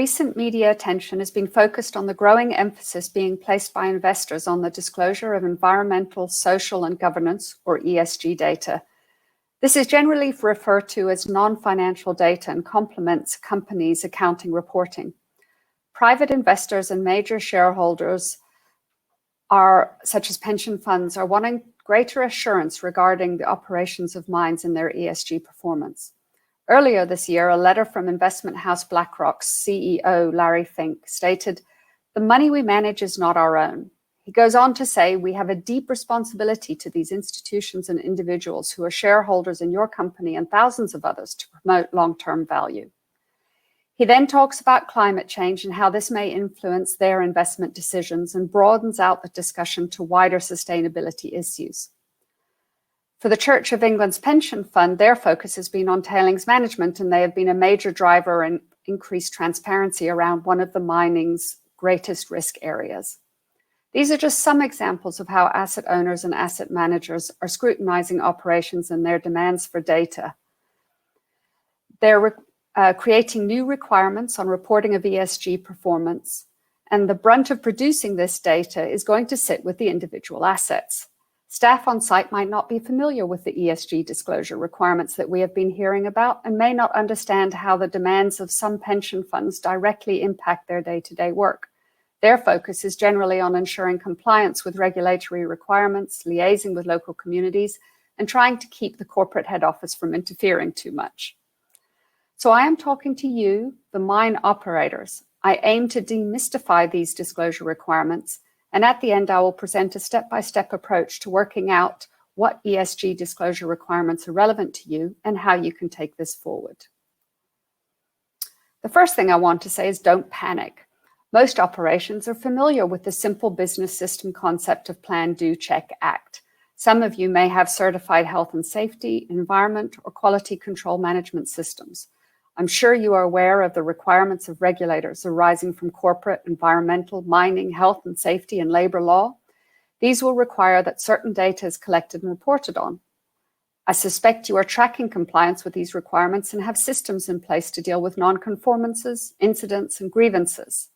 recent media attention has been focused on the growing emphasis being placed by investors on the disclosure of environmental, social, and governance, or ESG data. This is generally referred to as non-financial data and complements companies' accounting reporting. Private investors and major shareholders such as pension funds, are wanting greater assurance regarding the operations of mines and their ESG performance. Earlier this year, a letter from investment house BlackRock's CEO, Larry Fink, stated, "The money we manage is not our own." He goes on to say, "We have a deep responsibility to these institutions and individuals who are shareholders in your company and thousands of others to promote long-term value." He then talks about climate change and how this may influence their investment decisions and broadens out the discussion to wider sustainability issues. For the Church of England's pension fund, their focus has been on tailings management, and they have been a major driver in increased transparency around one of the mining's greatest risk areas. These are just some examples of how asset owners and asset managers are scrutinizing operations and their demands for data. They're creating new requirements on reporting of ESG performance, and the brunt of producing this data is going to sit with the individual assets. Staff on site might not be familiar with the ESG disclosure requirements that we have been hearing about and may not understand how the demands of some pension funds directly impact their day-to-day work. Their focus is generally on ensuring compliance with regulatory requirements, liaising with local communities, and trying to keep the corporate head office from interfering too much. So I am talking to you, the mine operators. I aim to demystify these disclosure requirements, and at the end I will present a step-by-step approach to working out what ESG disclosure requirements are relevant to you and how you can take this forward. The first thing I want to say is don't panic. Most operations are familiar with the simple business system concept of plan, do, check, act. Some of you may have certified health and safety, environment, or quality control management systems. I'm sure you are aware of the requirements of regulators arising from corporate, environmental, mining, health and safety, and labor law. These will require that certain data is collected and reported on. I suspect you are tracking compliance with these requirements and have systems in place to deal with non-conformances, incidents, and grievances.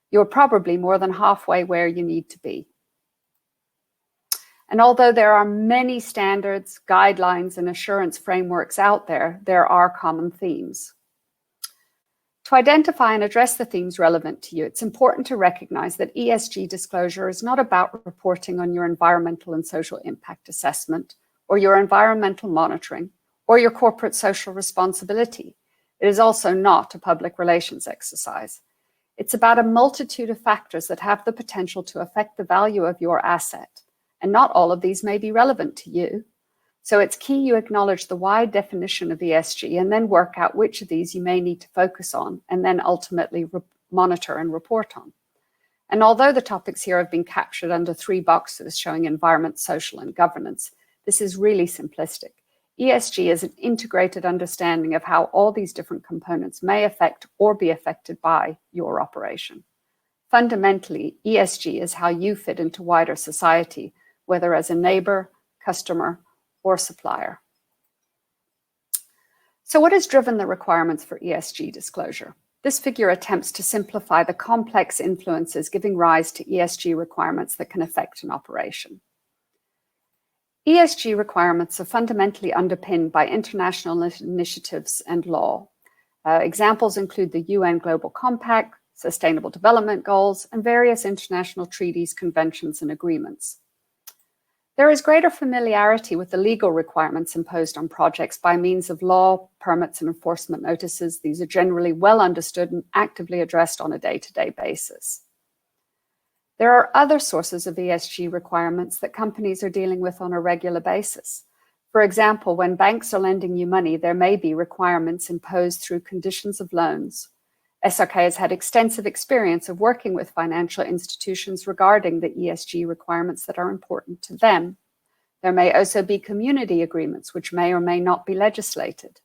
You are probably more than halfway where you need to be. And although there are many standards, guidelines, and assurance frameworks out there, there are common themes. To identify and address the themes relevant to you, it's important to recognize that ESG disclosure is not about reporting on your environmental and social impact assessment, or your environmental monitoring, or your corporate social responsibility. It is also not a public relations exercise. It's about a multitude of factors that have the potential to affect the value of your asset. And not all of these may be relevant to you. So it's key you acknowledge the wide definition of ESG and then work out which of these you may need to focus on and then ultimately monitor and report on. And although the topics here have been captured under 3 boxes showing environment, social, and governance, this is really simplistic. ESG is an integrated understanding of how all these different components may affect or be affected by your operation. Fundamentally, ESG is how you fit into wider society, whether as a neighbor, customer, or supplier. So what has driven the requirements for ESG disclosure? This figure attempts to simplify the complex influences giving rise to ESG requirements that can affect an operation. ESG requirements are fundamentally underpinned by international initiatives and law. Examples include the UN Global Compact, Sustainable Development Goals, and various international treaties, conventions, and agreements. There is greater familiarity with the legal requirements imposed on projects by means of law, permits, and enforcement notices. These are generally well understood and actively addressed on a day-to-day basis. There are other sources of ESG requirements that companies are dealing with on a regular basis. For example, when banks are lending you money, there may be requirements imposed through conditions of loans. SRK has had extensive experience of working with financial institutions regarding the ESG requirements that are important to them. There may also be community agreements which may or may not be legislated.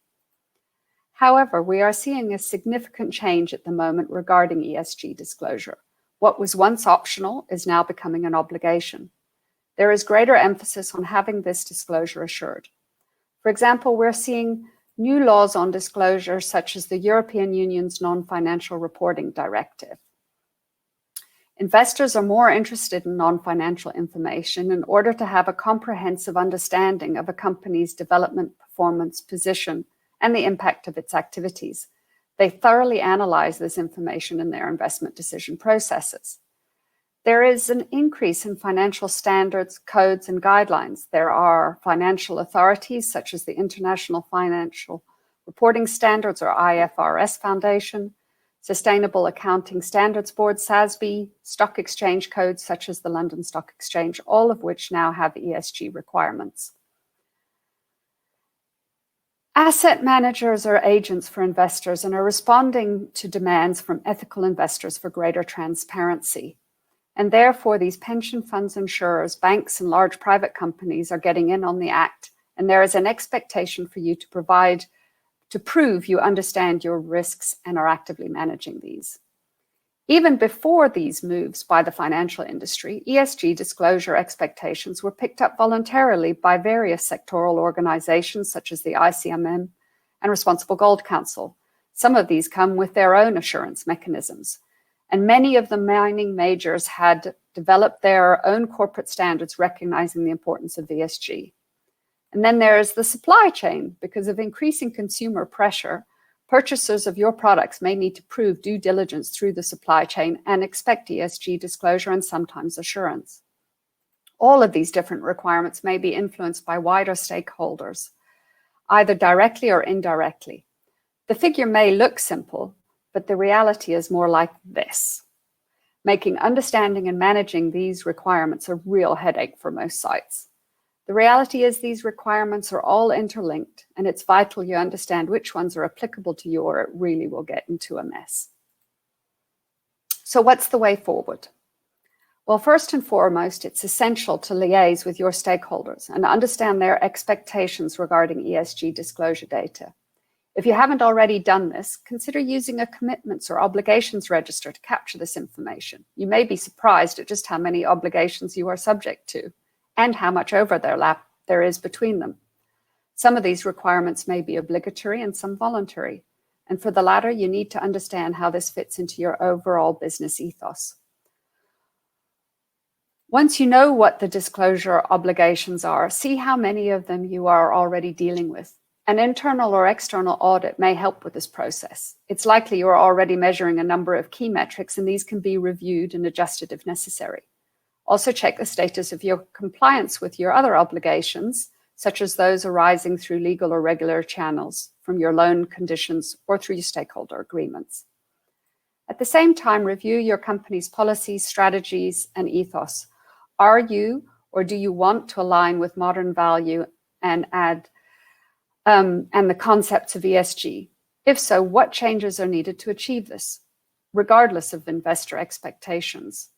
However, we are seeing a significant change at the moment regarding ESG disclosure. What was once optional is now becoming an obligation. There is greater emphasis on having this disclosure assured. For example, we're seeing new laws on disclosure, such as the European Union's Non-Financial Reporting Directive. Investors are more interested in non-financial information in order to have a comprehensive understanding of a company's development, performance, position, and the impact of its activities. They thoroughly analyze this information in their investment decision processes. There is an increase in financial standards, codes, and guidelines. There are financial authorities such as the International Financial Reporting Standards or IFRS Foundation, Sustainable Accounting Standards Board, SASB, stock exchange codes such as the London Stock Exchange, all of which now have ESG requirements. Asset managers are agents for investors and are responding to demands from ethical investors for greater transparency. And therefore, these pension funds, insurers, banks, and large private companies are getting in on the act, and there is an expectation for you to prove you understand your risks and are actively managing these. Even before these moves by the financial industry, ESG disclosure expectations were picked up voluntarily by various sectoral organizations such as the ICMM and Responsible Gold Council. Some of these come with their own assurance mechanisms, and many of the mining majors had developed their own corporate standards recognizing the importance of ESG. And then there is the supply chain. Because of increasing consumer pressure, purchasers of your products may need to prove due diligence through the supply chain and expect ESG disclosure and sometimes assurance. All of these different requirements may be influenced by wider stakeholders, either directly or indirectly. The figure may look simple, but the reality is more like this. Making understanding and managing these requirements a real headache for most sites. The reality is these requirements are all interlinked, and it's vital you understand which ones are applicable to you, or it really will get into a mess. So what's the way forward? Well, first and foremost, it's essential to liaise with your stakeholders and understand their expectations regarding ESG disclosure data. If you haven't already done this, consider using a commitments or obligations register to capture this information. You may be surprised at just how many obligations you are subject to, and how much overlap there is between them. Some of these requirements may be obligatory and some voluntary. And for the latter, you need to understand how this fits into your overall business ethos. Once you know what the disclosure obligations are, see how many of them you are already dealing with. An internal or external audit may help with this process. It's likely you're already measuring a number of key metrics, and these can be reviewed and adjusted if necessary. Also check the status of your compliance with your other obligations, such as those arising through legal or regular channels, from your loan conditions or through your stakeholder agreements. At the same time, review your company's policies, strategies, and ethos. Are you or do you want to align with modern value and the concepts of ESG? If so, what changes are needed to achieve this, regardless of investor expectations?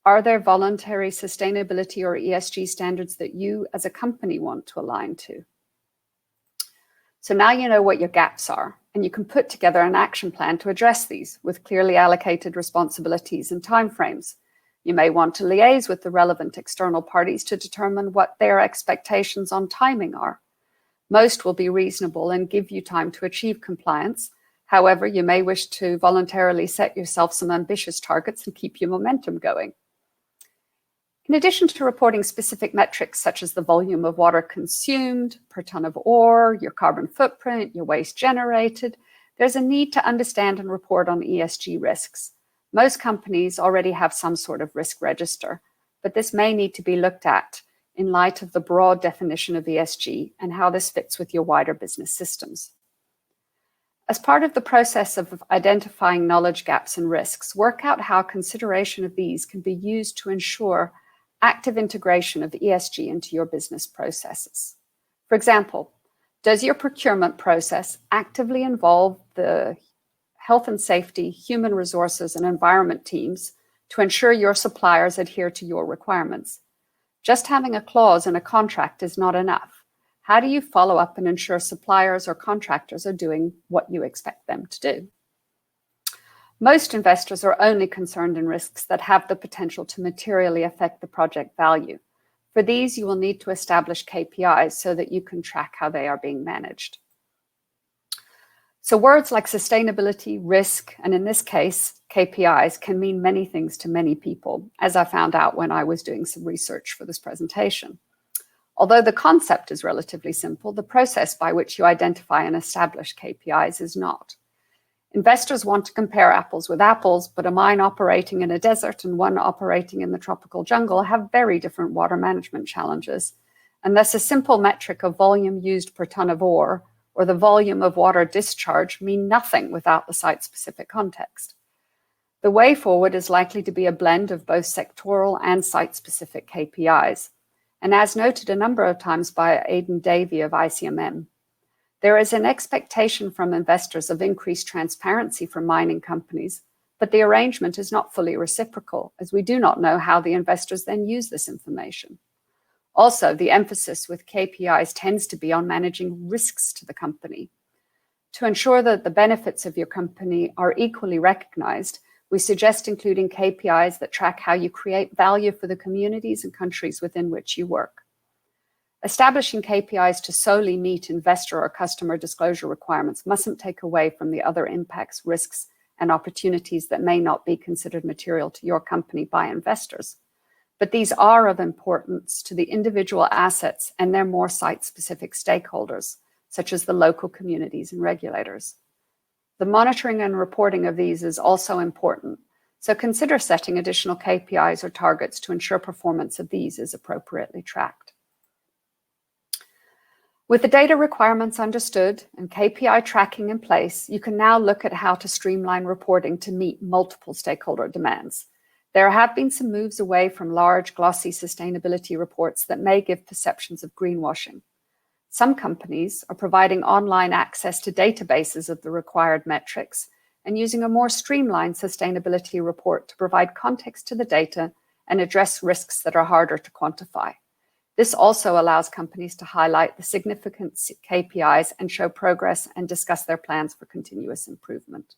Are there voluntary sustainability or ESG standards that you as a company want to align to? So now you know what your gaps are, and you can put together an action plan to address these with clearly allocated responsibilities and timeframes. You may want to liaise with the relevant external parties to determine what their expectations on timing are. Most will be reasonable and give you time to achieve compliance. However, you may wish to voluntarily set yourself some ambitious targets and keep your momentum going. In addition to reporting specific metrics such as the volume of water consumed per ton of ore, your carbon footprint, your waste generated, there's a need to understand and report on ESG risks. Most companies already have some sort of risk register, but this may need to be looked at in light of the broad definition of ESG and how this fits with your wider business systems. As part of the process of identifying knowledge gaps and risks, work out how consideration of these can be used to ensure active integration of ESG into your business processes. For example, does your procurement process actively involve the health and safety, human resources, and environment teams to ensure your suppliers adhere to your requirements? Just having a clause in a contract is not enough. How do you follow up and ensure suppliers or contractors are doing what you expect them to do? Most investors are only concerned in risks that have the potential to materially affect the project value. For these, you will need to establish KPIs so that you can track how they are being managed. So words like sustainability, risk, and in this case, KPIs can mean many things to many people, as I found out when I was doing some research for this presentation. Although the concept is relatively simple, the process by which you identify and establish KPIs is not. Investors want to compare apples with apples, but a mine operating in a desert and one operating in the tropical jungle have very different water management challenges. And thus a simple metric of volume used per ton of ore or the volume of water discharge mean nothing without the site-specific context. The way forward is likely to be a blend of both sectoral and site-specific KPIs. And as noted a number of times by Aidan Davey of ICMM, there is an expectation from investors of increased transparency from mining companies, but the arrangement is not fully reciprocal, as we do not know how the investors then use this information. Also, the emphasis with KPIs tends to be on managing risks to the company. To ensure that the benefits of your company are equally recognized, we suggest including KPIs that track how you create value for the communities and countries within which you work. Establishing KPIs to solely meet investor or customer disclosure requirements mustn't take away from the other impacts, risks, and opportunities that may not be considered material to your company by investors. But these are of importance to the individual assets and their more site-specific stakeholders, such as the local communities and regulators. The monitoring and reporting of these is also important, so consider setting additional KPIs or targets to ensure performance of these is appropriately tracked. With the data requirements understood and KPI tracking in place, you can now look at how to streamline reporting to meet multiple stakeholder demands. There have been some moves away from large, glossy sustainability reports that may give perceptions of greenwashing. Some companies are providing online access to databases of the required metrics and using a more streamlined sustainability report to provide context to the data and address risks that are harder to quantify. This also allows companies to highlight the significant KPIs and show progress and discuss their plans for continuous improvement.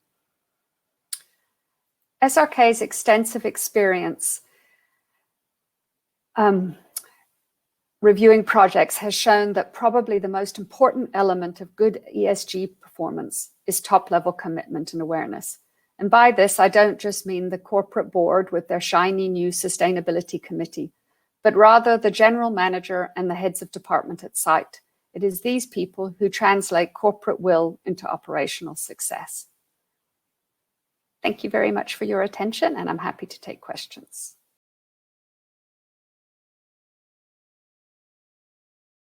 SRK's extensive experience reviewing projects has shown that probably the most important element of good ESG performance is top-level commitment and awareness. And by this, I don't just mean the corporate board with their shiny new sustainability committee, but rather the general manager and the heads of department at site. It is these people who translate corporate will into operational success. Thank you very much for your attention, and I'm happy to take questions.